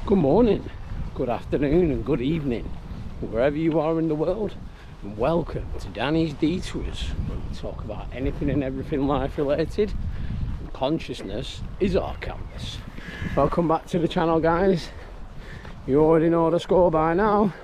Good morning, good afternoon and good evening, wherever you are in the world, and welcome to Danny's Detours, where we talk about anything and everything life related, and consciousness is our canvas. Welcome back to the channel, guys. You already know the score by now.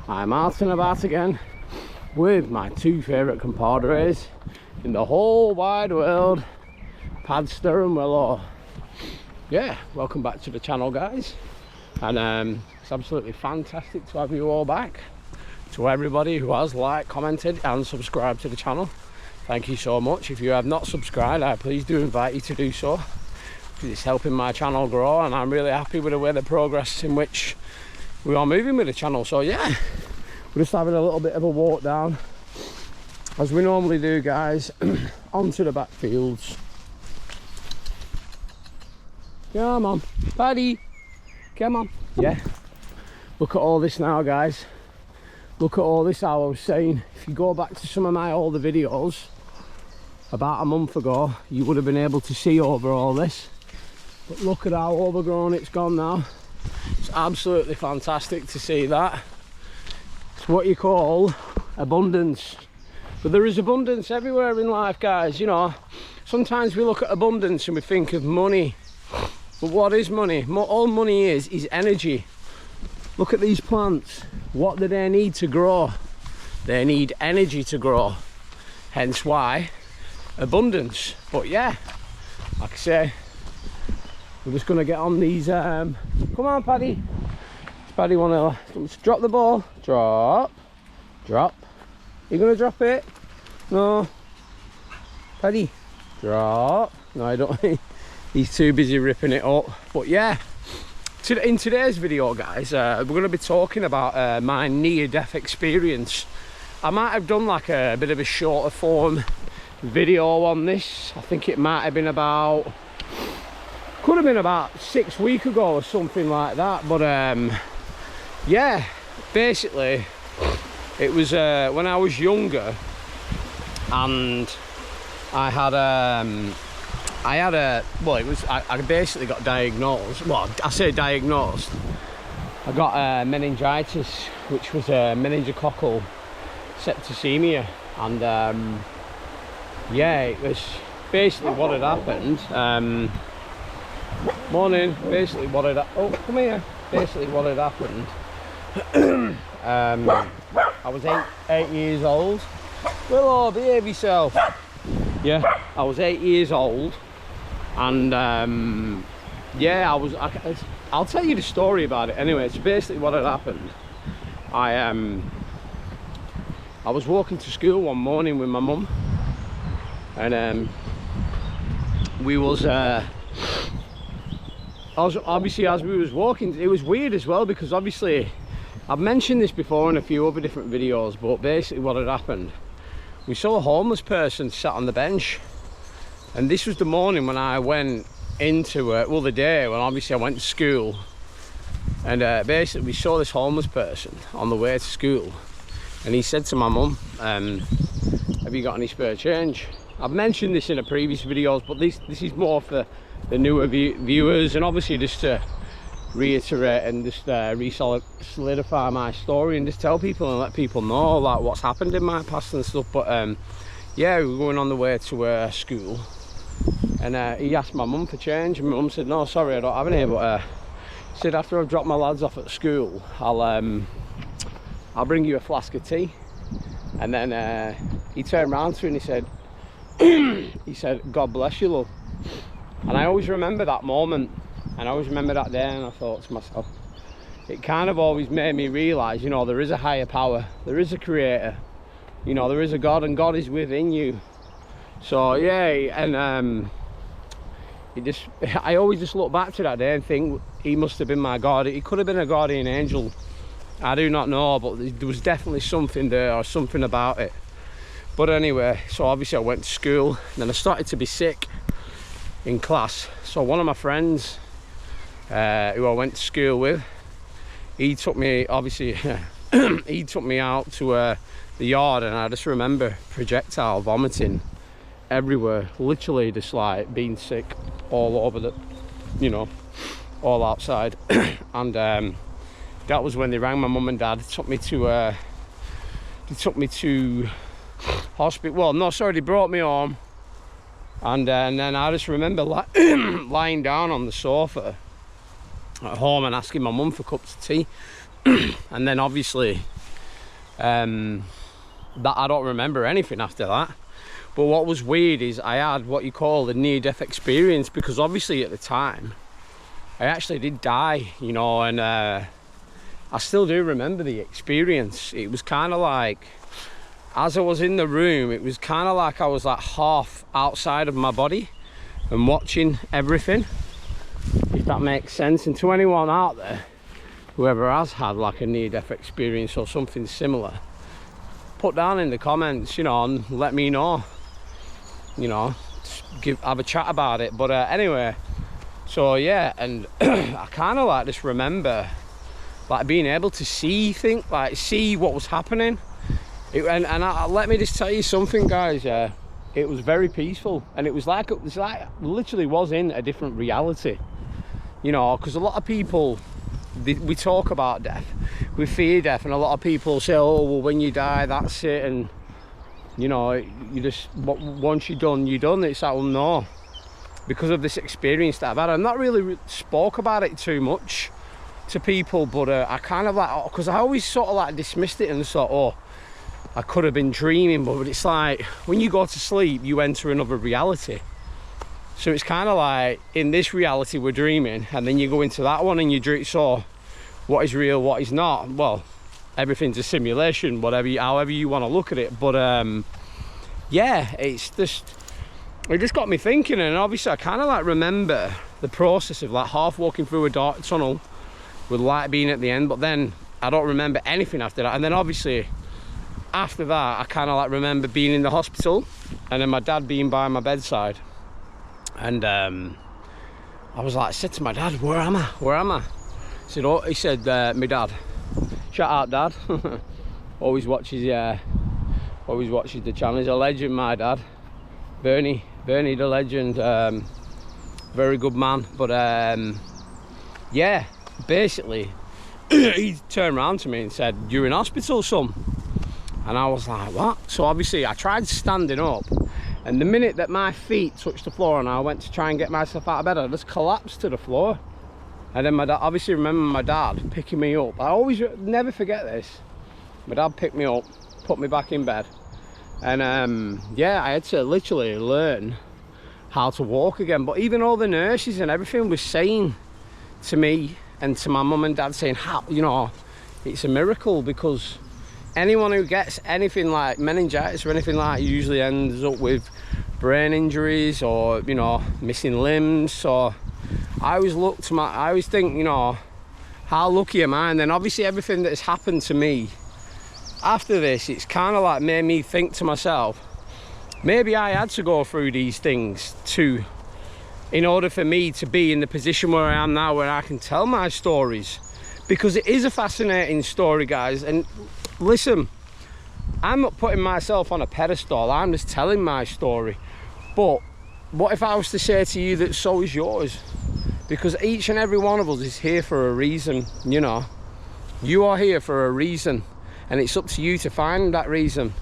I'm out and about again with my two favourite compadres in the whole wide world, Padster and Willow. Yeah, welcome back to the channel, guys. And it's absolutely fantastic to have you all back. To everybody who has liked, commented and subscribed to the channel, thank you so much. If you have not subscribed, I please do invite you to do so, because it's helping my channel grow, and I'm really happy with the way the progress in which we are moving with the channel. So yeah, we're just having a little bit of a walk down, as we normally do, guys, onto the back fields. Come on, Paddy. Come on. Yeah, look at all this now, guys. Look at all this. How I was saying, if you go back to some of my older videos about a month ago, you would have been able to see over all this, but look at how overgrown it's gone now. It's absolutely fantastic to see that. It's what you call abundance, but there is abundance everywhere in life, guys. You know, sometimes we look at abundance and we think of money. But what is money? All money is energy. Look at these plants. What do they need to grow? They need energy to grow. Hence why abundance. But yeah, like I say, we're just gonna get on these. Come on, Paddy. Does Paddy wanna drop the ball? Drop. Drop. You gonna drop it? No. Paddy. Drop. No, I don't. He's too busy ripping it up. But yeah, in today's video, guys, we're going to be talking about my near-death experience. I might have done like a bit of a shorter form video on this. I think it might have been could have been about 6 weeks ago or something like that. But yeah, basically it was when I was younger, and I had well, it was, I basically got diagnosed. Well, I say diagnosed. I got meningitis, which was meningococcal septicemia, and yeah, it was basically what had happened. Morning. Basically, what had come here. Basically, what had happened. I was eight years old. Willow, behave yourself. Yeah, I was 8 years old. And yeah, I'll tell you the story about it anyway. It's basically what had happened. I was walking to school one morning with my mum, and we was obviously, as we was walking, it was weird as well, because obviously I've mentioned this before in a few other different videos, but basically what had happened, we saw a homeless person sat on the bench. And this was the morning when I went into well, the day when obviously I went to school, and basically we saw this homeless person on the way to school, and he said to my mum, have you got any spare change? I've mentioned this in the previous videos, but this is more for the newer viewers, and obviously just to reiterate and just solidify my story, and just tell people and let people know like what's happened in my past and stuff. But yeah, we were going on the way to school, and he asked my mum for change, and my mum said, no, sorry, I don't have any, but he said, after I've dropped my lads off at school, I'll bring you a flask of tea. And then he turned around to her and he said, he said, God bless you, love. And I always remember that moment, and I always remember that day, and I thought to myself, it kind of always made me realise, you know, there is a higher power, there is a creator, you know, there is a God, and God is within you. So yeah, and I always just look back to that day and think he must have been my God. He could have been a guardian angel, I do not know, but there was definitely something there, or something about it. But anyway, so obviously I went to school, and then I started to be sick in class. So one of my friends who I went to school with, he took me, obviously he took me out to the yard, and I just remember projectile vomiting everywhere, literally just like being sick all over the, you know, all outside. And that was when they rang my mum and dad, took me to hospital. Well, no, sorry, they brought me home. And then I just remember lying down on the sofa at home and asking my mum for cups of tea. And then obviously that I don't remember anything after that. But what was weird is I had what you call a near-death experience, because obviously at the time I actually did die, you know, and I still do remember the experience. It was kind of like, as I was in the room, it was kind of like I was like half outside of my body and watching everything, if that makes sense. And to anyone out there, whoever has had like a near-death experience or something similar, put down in the comments, you know, and let me know, you know, have a chat about it. But anyway, so yeah, and I kind of like just remember like being able to see what was happening. Let me just tell you something, guys. Yeah, it was very peaceful, and it was like literally was in a different reality, you know, because a lot of people, we talk about death, we fear death, and a lot of people say, oh well, when you die, that's it, and you know, you just, once you're done. It's like, well, no, because of this experience that I've had. I've not really spoke about it too much to people, but I kind of like, because I always sort of like dismissed it and thought, oh, I could have been dreaming. But it's like, when you go to sleep, you enter another reality. So it's kind of like, in this reality we're dreaming, and then you go into that one and you dream. So what is real, what is not? Well, everything's a simulation, however you want to look at it. But yeah, it just got me thinking. And obviously I kind of like remember the process of like half walking through a dark tunnel with light being at the end, but then I don't remember anything after that. And then obviously after that I kind of like remember being in the hospital, and then my dad being by my bedside. And I was like, I said to my dad, where am I? He said, my dad, shout out dad, always watches the channel. He's a legend, my dad, Bernie the legend, very good man. But yeah, basically he turned around to me and said, you're in hospital, son. And I was like, what? So obviously I tried standing up, and the minute that my feet touched the floor and I went to try and get myself out of bed, I just collapsed to the floor. And then my dad, obviously remember my dad picking me up. I always never forget this. My dad picked me up, put me back in bed, and yeah, I had to literally learn how to walk again. But even all the nurses and everything was saying to me and to my mum and dad, saying, how, you know, it's a miracle, because anyone who gets anything like meningitis or anything like that usually ends up with brain injuries or, you know, missing limbs. So I always think, you know, how lucky am I? And then obviously everything that has happened to me after this, it's kind of like made me think to myself, maybe I had to go through these things in order for me to be in the position where I am now, where I can tell my stories. Because it is a fascinating story, guys. And listen, I'm not putting myself on a pedestal, I'm just telling my story. But what if I was to say to you that so is yours? Because each and every one of us is here for a reason, you know. You are here for a reason, and it's up to you to find that reason,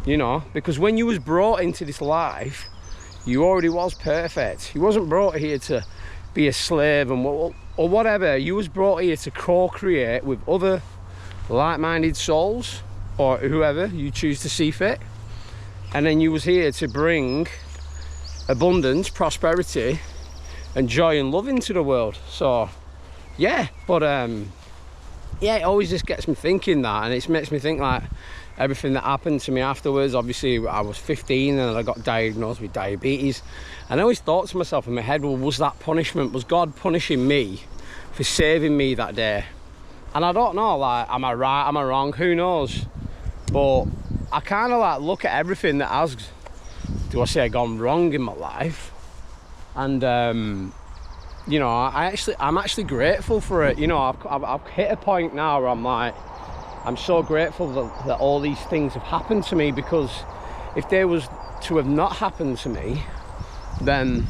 you know. Because when you was brought into this life, you already was perfect. You wasn't brought here to be a slave or whatever. You was brought here to co-create with other like-minded souls, or whoever you choose to see fit. And then you was here to bring abundance, prosperity and joy and love into the world. So yeah, but yeah, it always just gets me thinking that, and it makes me think like everything that happened to me afterwards. Obviously I was 15 and I got diagnosed with diabetes, and I always thought to myself in my head, well, was that punishment? Was God punishing me for saving me that day? And I don't know, like, am I right, am I wrong, who knows? But I kind of like look at everything that has, do I say, gone wrong in my life, and you know, I'm actually grateful for it. You know, I've hit a point now where I'm like, I'm so grateful that all these things have happened to me, because if they was to have not happened to me, then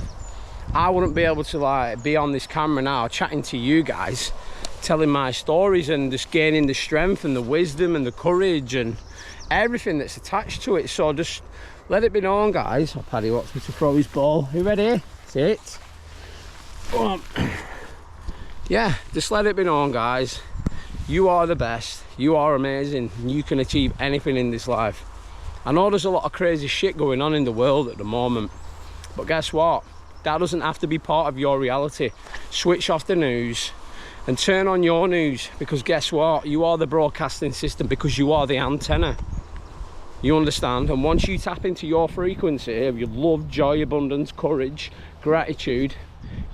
I wouldn't be able to like be on this camera now chatting to you guys, telling my stories and just gaining the strength and the wisdom and the courage and everything that's attached to it. So just let it be known, guys. Oh, Paddy wants me to throw his ball. You ready? Sit. Go on. Yeah, just let it be known, guys. You are the best. You are amazing. You can achieve anything in this life. I know there's a lot of crazy shit going on in the world at the moment, but guess what? That doesn't have to be part of your reality. Switch off the news and turn on your news, because guess what? You are the broadcasting system, because you are the antenna. You understand? And once you tap into your frequency of your love, joy, abundance, courage, gratitude,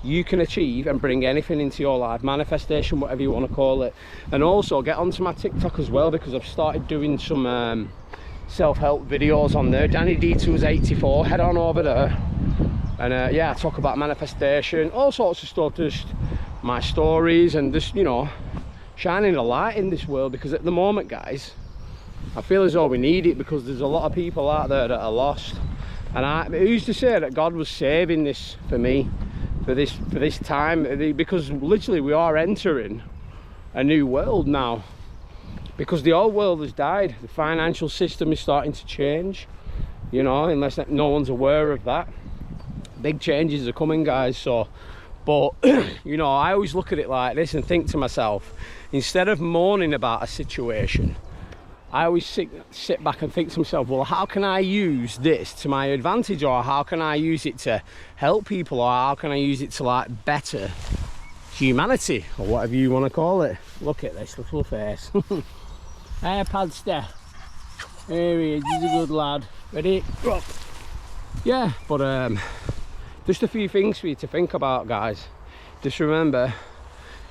you can achieve and bring anything into your life. Manifestation, whatever you want to call it. And also get onto my TikTok as well, because I've started doing some self-help videos on there. Danny D284, head on over there. And yeah, I talk about manifestation, all sorts of stuff, just my stories, and just, you know, shining a light in this world. Because at the moment, guys, I feel as though we need it, because there's a lot of people out there that are lost. And who's to say that God was saving this for me, for this time? Because literally we are entering a new world now, because the old world has died. The financial system is starting to change, you know, unless no one's aware of that. Big changes are coming, guys. So, but you know, I always look at it like this and think to myself, instead of moaning about a situation, I always sit back and think to myself, well, how can I use this to my advantage, or how can I use it to help people, or how can I use it to like better humanity, or whatever you want to call it. Look at this little face. Hey, Padster. Here he is, he's a good lad. Ready? Up. Yeah, but just a few things for you to think about, guys. Just remember,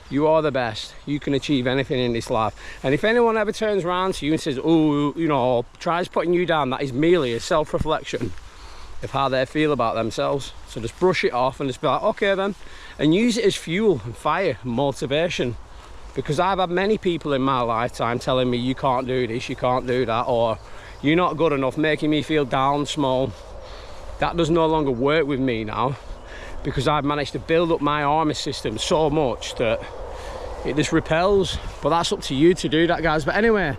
you are the best. You can achieve anything in this life. And if anyone ever turns around to you and says, oh, you know, tries putting you down, that is merely a self-reflection of how they feel about themselves. So just brush it off and just be like, okay then, and use it as fuel and fire and motivation. Because I've had many people in my lifetime telling me, you can't do this, you can't do that, or you're not good enough, making me feel down, small. That does no longer work with me now, because I've managed to build up my armor system so much that it just repels. But that's up to you to do that, guys. But anyway,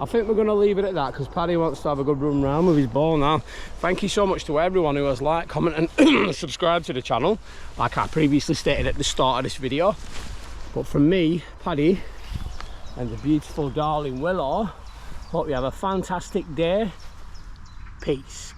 I think we're going to leave it at that, because Paddy wants to have a good run round with his ball now. Thank you so much to everyone who has liked, comment and subscribed to the channel, like I previously stated at the start of this video. But from me, Paddy, and the beautiful darling Willow, hope you have a fantastic day. Peace.